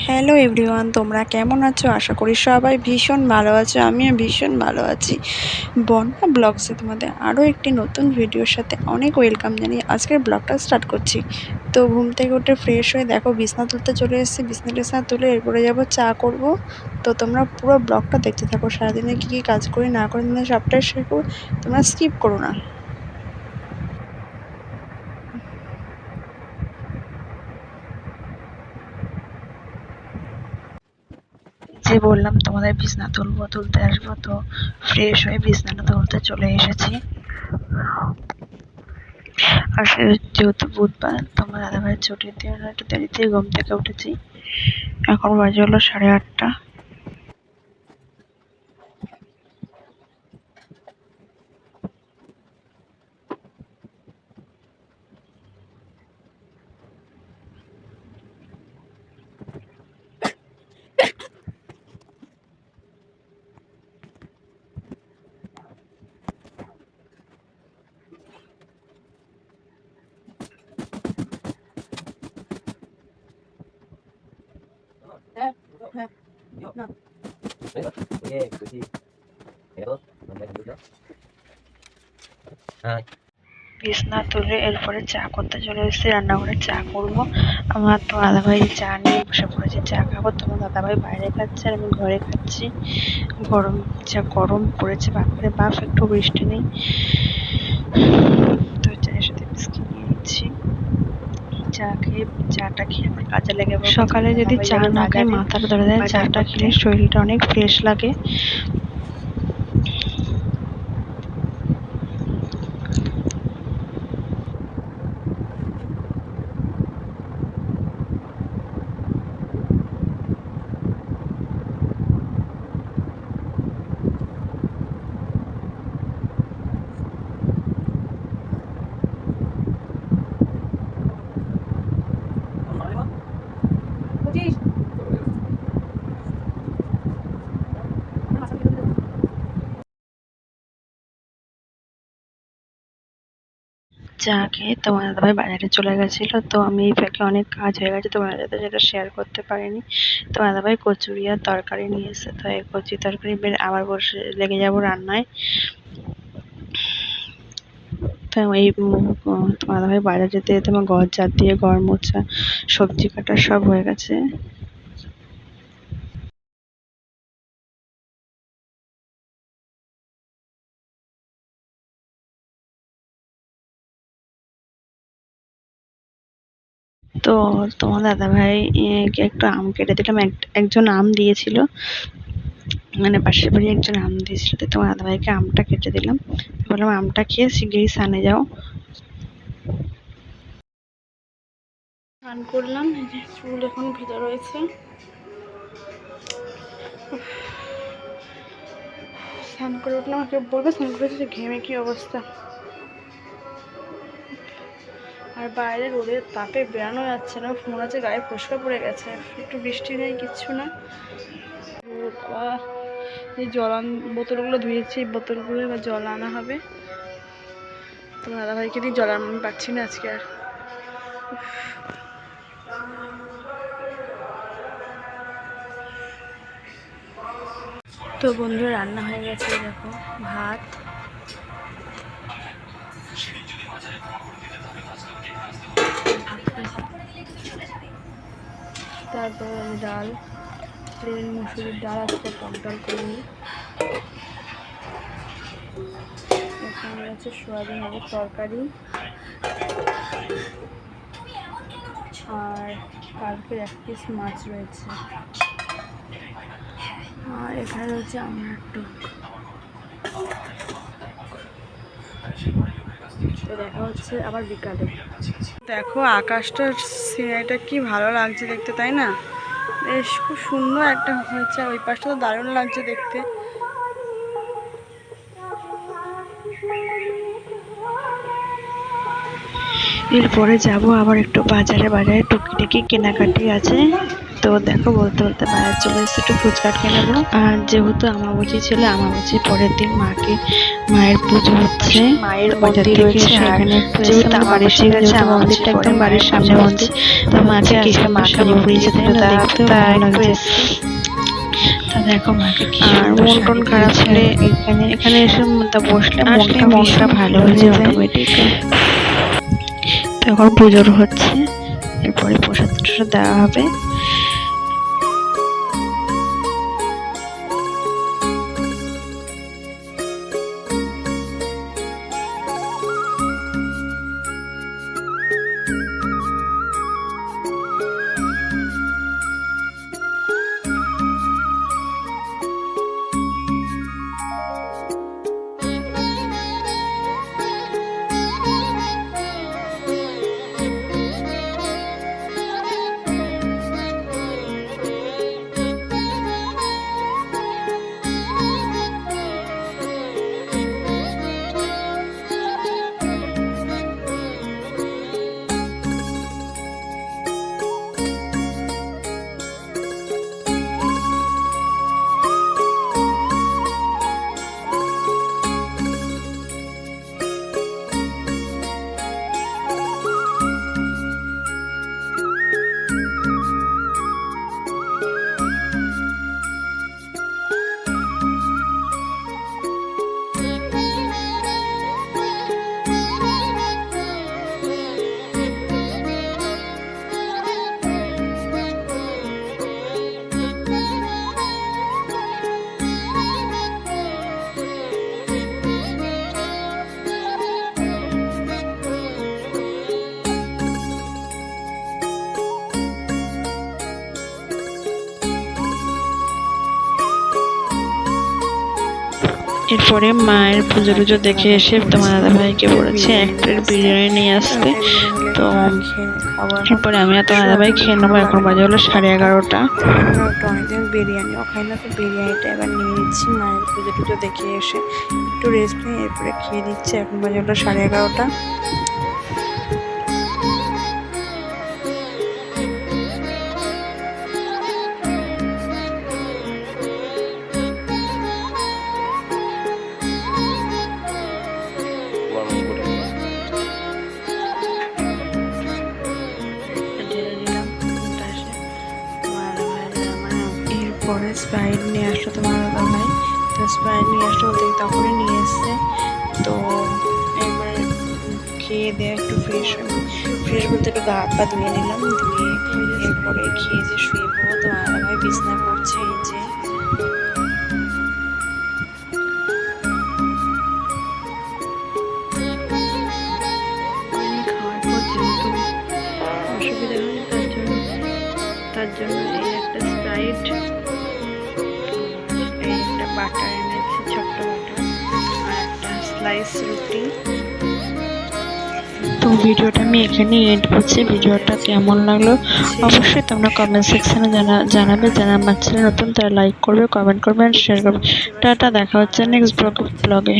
Hello everyone, তোমরা কেমন আছো? আশা করি সবাই ভীষণ ভালো আছো। আমিও ভীষণ ভালো আছি। বন্যা ব্লগসে তোমাদের আরও একটি নতুন ভিডিওর সাথে অনেক ওয়েলকাম জানিয়ে আজকের ব্লগটা স্টার্ট করছি। তো ঘুম থেকে উঠে ফ্রেশ হয়ে দেখো বিছনা তুলতে চলে এসেছি। বিছনা তুলে এরপরে যাব চা করব। তো তোমরা পুরো ব্লগটা দেখতে থাকো। সারাদিনে কী কী কাজ করি না করি সবটাই শেয়ার করবো, তোমরা স্কিপ করো না। যে বললাম তোমাদের বিছনা তুলতে আসবো, তো ফ্রেশ হয়ে বিছনাটা তুলতে চলে এসেছি। আর যেহেতু বুধবার, তোমার দাদাভাইয়ের ছুটির দিন একটু দেরিতে ঘুম থেকে উঠেছি। এখন বাজে হলো 8:30। বিছনা তুলে এরপরে চা করতে চলে এসেছি। রান্নাঘরে চা করবো। আমার তো দাদাভাই চা নিয়ে বসে পড়েছে, চা খাবো। তোমার দাদাভাই বাইরে খাচ্ছে আর আমি ঘরে খাচ্ছি। যা গরম পড়েছে, বাপরে বাপ, একটু বৃষ্টি নেই। তো চায়ের সাথে বিস্কিট নিয়ে নিচ্ছি। চাটা খেয়ে আমার কাজে লেগে পড়বো। সকালে যদি চা না খাই মাথাটা ধরে দেয়, চাটা খেলে শরীরটা অনেক ফ্রেশ লাগে। চা খেয়ে তোমার দাদাভাই বাজারে চলে গেছিল। তো আমি এই ফাঁকে অনেক কাজ হয়ে গেছে, তোমার সাথে যেটা শেয়ার করতে পারিনি। তোমার দাদাভাই কচুরি আর তরকারি নিয়ে এসে, তো এই কচুরি তরকারি বের আবার বসে লেগে যাবো রান্নায়। তো এই তোমার দাদাভাই বাজার যেতে যেতে আমার ঘর ঝাড় দিয়ে, ঘর মোছা, সবজি কাটা সব হয়ে গেছে। তো তোমার দাদাভাই কে একটু আম কেটে দিলাম। একজন আম দিয়েছিল, মানে পাশের বাড়ি একজন আম দিয়েছিল। তো তোমার দাদাভাইকে আমটা কেটে দিলাম। বললাম আমটা খেয়ে শিগগিরই স্নানে যাও। স্নান করলাম, এই যে চুল এখন ভেজা রয়েছে। স্নান করে উঠলাম, আমাকে বলবে স্নান করেছে যে ঘেমে কি অবস্থা। আর বাইরে রোদের তাপে বেরানো যাচ্ছে না, মনে হচ্ছে গায়ে ফসকা পড়ে গেছে। একটু বৃষ্টি নেই, কিচ্ছু না। এই বোতলগুলো ধুয়েছি, বোতলগুলো এবার জল আনা হবে। তো দাদাভাইকে দিয়ে জল আমি পাচ্ছি না আজকে আর। তো বন্ধুরা, রান্না হয়ে গেছে। দেখো ভাত, তারপর ডাল, প্লেন মুসুরির ডাল, আজকে টক ডাল করে নিই। এখানে আছে সোয়াবিন আলুর তরকারি, আর কালকের 1 পিস মাছ রয়েছে। আর এখানে রয়েছে আমার টক। তো দেখা হচ্ছে আবার বিকালে। দেখো আকাশটার সিনারিটা কি ভালো লাগছে দেখতে, তাই না? বেশ খুব সুন্দর একটা হয়েছে। ওই পাশটা তো দারুণ লাগছে দেখতে। এরপরে যাব আবার একটু বাজারে টুকিটাকি কেনাকাটি আছে। তো দেখো বলতে বলতে বাজার চলে এসেছে, একটু ফুচকা খেয়ে নেবো। আর যেহেতু আমাবস্যা ছিল, আমাবস্যার পরের দিন মায়ের পুজো হচ্ছে, মায়ের মন্দির রয়েছে সেখানে। যেহেতু আমাবস্যা গেছে, মন্দিরটা একদম বাড়ির সামনে মন্দির, তো মাকে সাজিয়ে পরিয়েছে, তাই না, দেখতে ভালো লাগছে। তা দেখো মাকে কি আর মন টন খারাপ হলে এখানে এসে বসলে মনটা ভালো হয়ে যায় অটোমেটিক। তো এখন পুজোর হচ্ছে, এরপরে প্রসাদ টসাদ দেওয়া হবে। এরপরে মায়ের পুজো টুজো দেখে এসে তোমার দাদাভাইকে বলেছে এক প্লেট বিরিয়ানি নিয়ে আসতে। তো এরপরে আমি আর তোমার দাদাভাই খেয়ে নেবো। এখন বাজে হলো 11:30। অনেকদিন বিরিয়ানিও খাই না, তো বিরিয়ানিটা এবার নিয়ে নিচ্ছি। মায়ের পুজো টুজো দেখে এসে একটু রেস্ট নিয়ে এরপরে খেয়ে দিচ্ছি। এখন বাজে হলো 11:30। পরে স্প্রাইট নিয়ে আসলো তোমার দাদাভাই। তো স্প্রাইট নিয়ে আসলো বলতে তখনই নিয়ে এসছে। তো এবার খেয়ে দিয়ে একটু ফ্রেশ বলতে একটু গা হাত পা ধুয়ে নিলাম, ধুয়ে এরপরে খেয়ে দিয়ে শুয়ে পড়বো। তোমার দাদাভাই বিছনা করছে। এই যে খাওয়ার পর যেহেতু অসুবিধা হয় তার জন্য এই একটা স্প্রাইট, এই একটা বাটার এনেছি, ছোট্ট বাটার, আর একটা স্লাইস রুটি। তো ভিডিওটা আমি এখানে এন্ড করছি। ভিডিওটা কেমন লাগলো অবশ্যই তোমরা কমেন্ট সেকশনে জানাবে। যারা আমার চ্যানেল নতুন তারা লাইক করবে, কমেন্ট করবে আর শেয়ার করবে। টাটা, দেখা হচ্ছে নেক্সট ব্লগে।